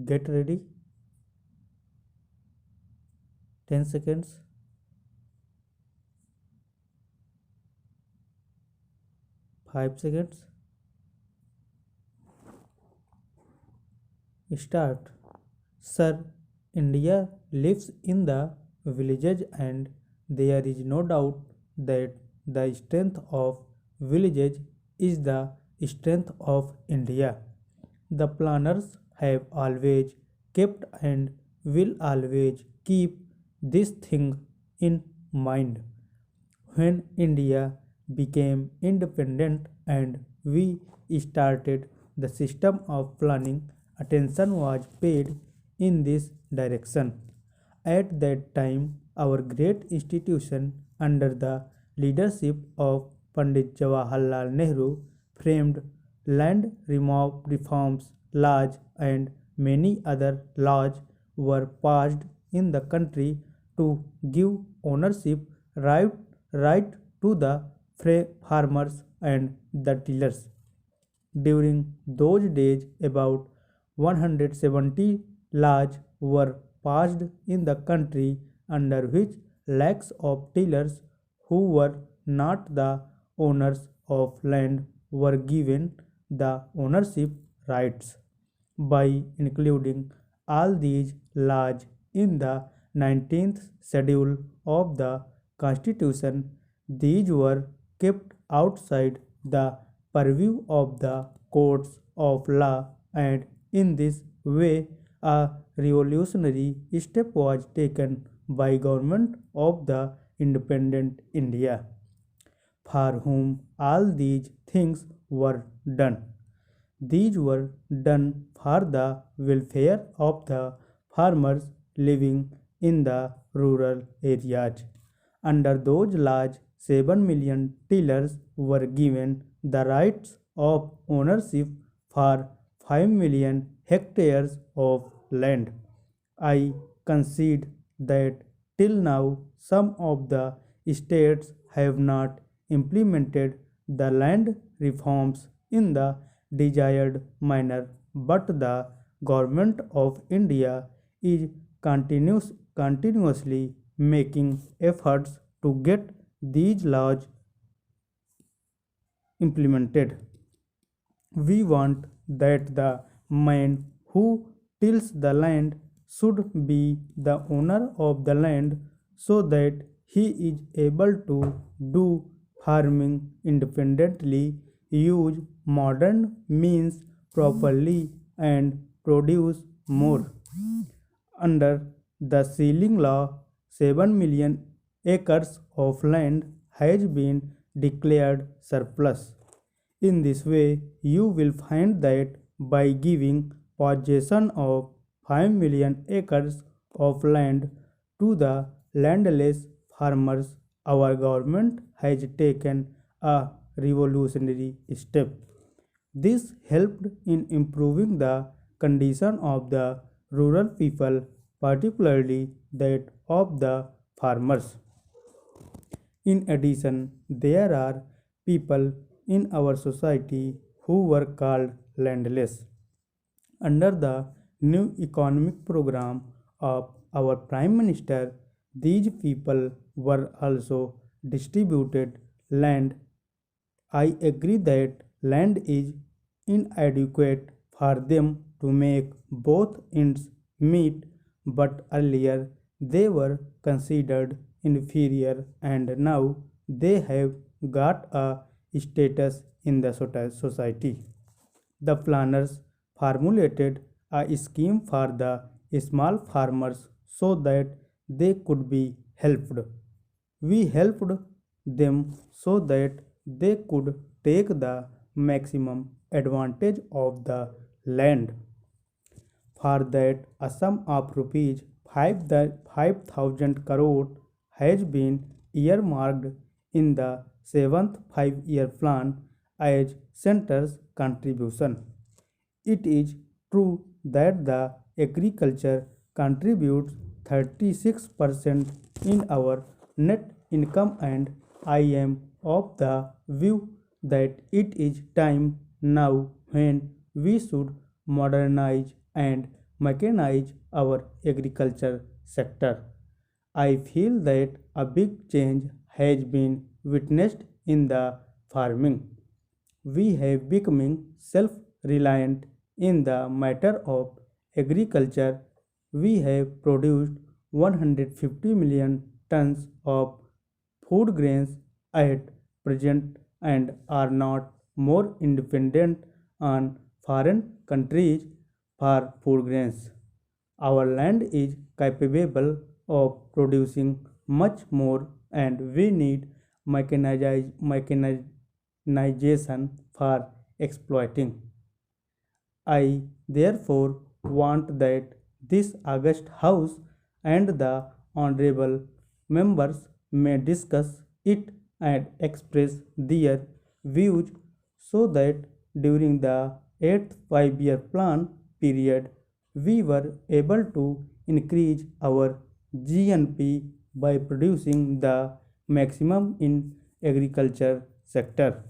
Get ready. 10 seconds. Five seconds. Start. Sir, India lives in the villages, and there is no doubt that the strength of villages is the strength of India. The planners have always kept and will always keep this thing in mind. When India became independent and we started the system of planning, attention was paid in this direction. At that time, our great institution, under the leadership of Pandit Jawaharlal Nehru, framed land reforms laws, and many other laws were passed in the country to give ownership right, right to the farmers and the tillers. During those days, about 170 laws were passed in the country under which lakhs of tillers who were not the owners of land were given the ownership rights. By including all these laws in the 19th schedule of the Constitution, these were kept outside the purview of the courts of law, and in this way a revolutionary step was taken by government of the independent India, for whom all these things were done. These were done for the welfare of the farmers living in the rural areas. Under those laws, 7 million tillers were given the rights of ownership for 5 million hectares of land. I concede that till now some of the states have not implemented the land reforms in the desired manner, but the government of India is continuously making efforts to get these laws implemented. We want that the man who tills the land should be the owner of the land so that he is able to do farming independently, use modern means properly, and produce more. Under the ceiling law, 7 million acres of land has been declared surplus. In this way, you will find that by giving possession of 5 million acres of land to the landless farmers, our government has taken a revolutionary step. This helped in improving the condition of the rural people, particularly that of the farmers. In addition, there are people in our society who were called landless. Under the new economic program of our Prime Minister, these people were also distributed land. I agree that land is inadequate for them to make both ends meet, but earlier they were considered inferior and now they have got a status in the society. The planners formulated a scheme for the small farmers so that they could be helped. We helped them so that they could take the maximum advantage of the land. For that, a sum of rupees 5,000 crore has been earmarked in the seventh five-year plan as center's contribution. It is true that the agriculture contributes 36% in our net income, and I am of the view that it is time now when we should modernize and mechanize our agriculture sector. I feel that a big change has been witnessed in the farming. We have becoming self-reliant in the matter of agriculture. We have produced 150 million tons of food grains at present and are not more independent on foreign countries for food grains. Our land is capable of producing much more and we need mechanization for exploiting. I therefore want that this August House and the Honorable members may discuss it and express their views so that during the 8th 5 year plan period we were able to increase our GNP by producing the maximum in agriculture sector.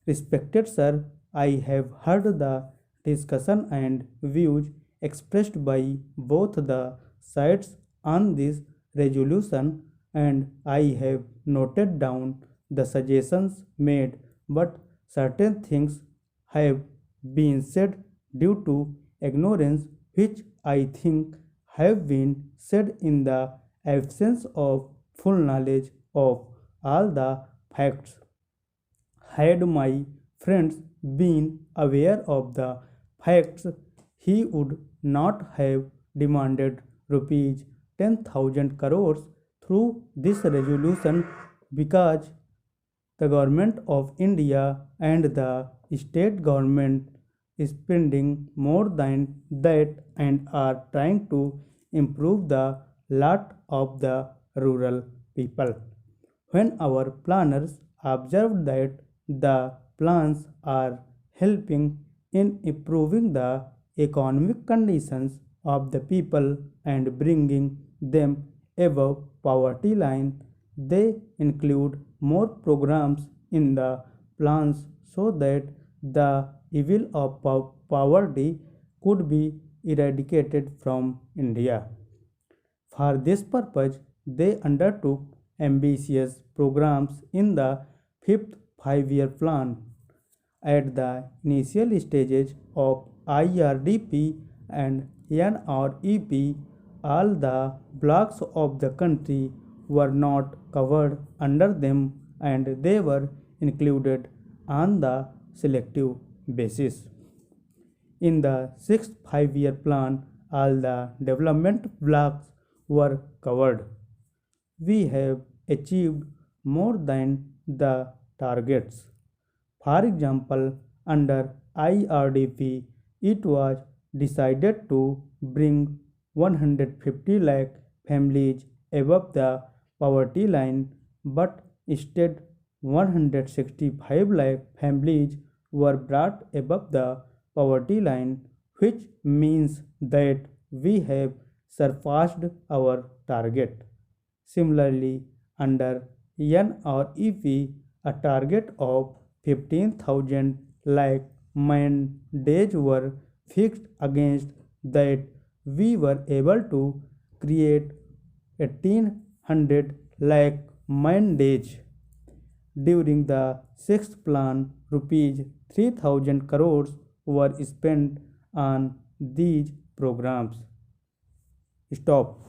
Respected sir, I have heard the discussion and views expressed by both the sides on this resolution and I have noted down the suggestions made, but certain things have been said due to ignorance, which I think have been said in the absence of full knowledge of all the facts. Had my friends been aware of the facts, he would not have demanded rupees 10,000 crores through this resolution because the government of India and the state government is spending more than that and are trying to improve the lot of the rural people. When our planners observed that the plans are helping in improving the economic conditions of the people and bringing them above poverty line, they include more programs in the plans so that the evil of poverty could be eradicated from India. For this purpose, they undertook ambitious programs in the fifth 5 year plan. At the initial stages of IRDP and NREP, all the blocks of the country were not covered under them and they were included on the selective basis. In the sixth 5 year plan, all the development blocks were covered. We have achieved more than the targets. For example, under IRDP, it was decided to bring 150 lakh families above the poverty line, but instead 165 lakh families were brought above the poverty line, which means that we have surpassed our target. Similarly, under NREP, a target of 15,000 lakh man-days were fixed. Against that, we were able to create 1,800 lakh man-days. During the sixth plan, rupees 3,000 crores were spent on these programs. Stop.